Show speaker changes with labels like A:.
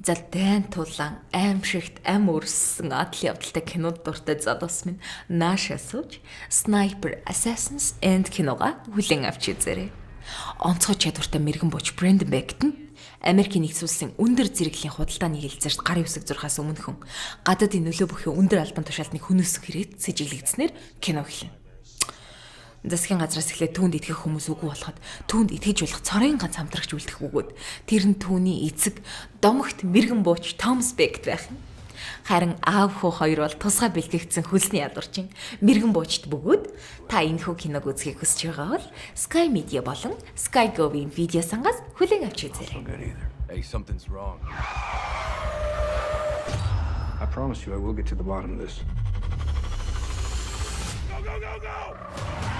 A: За дайн тулаан аимшигт ам өрссөн адал явдалтай кинод дуртай залуус минь нааш асууж Sniper Assassins and кинога хүлээн авч үзээрэй. Онцгой чадвартай мэрэгэн бууч Брэндон Бэкт нь Америкийн нэгдсэн улсын өндөр зэрэглэлийн худалдааны хэлэлцээрт гарын үсэг зурхаас өмнөхөн гадаадын нөлөө бүхий өндөр албан тушаалтны хүнөөс хэрэг сэжиглэгдснээр кино эхэлнэ. Засгийн газраас эхлээд түүнд итгэх хүмүүс үгүй болоход түүнд итгэж болох цорын ганц хамтрагч үлдэх бөгөөд тэр нь түүний эцэг домогт мэрэгэн бууч Томас Бэкт байх юм. Харин аав хүү хоёр бол тусгай бэлтгэгдсэн хөлсний ядуурчин мэрэгэн буучт бөгөөд та энэхүү киног үзхийг хүсэж байгаа бол Sky Media болон Sky Go-ийн видео сангаас хүлээн авч үзээрэй.
B: Hey, something's wrong.
C: I promise you I will get to the bottom of this.
B: Go, go, go, go!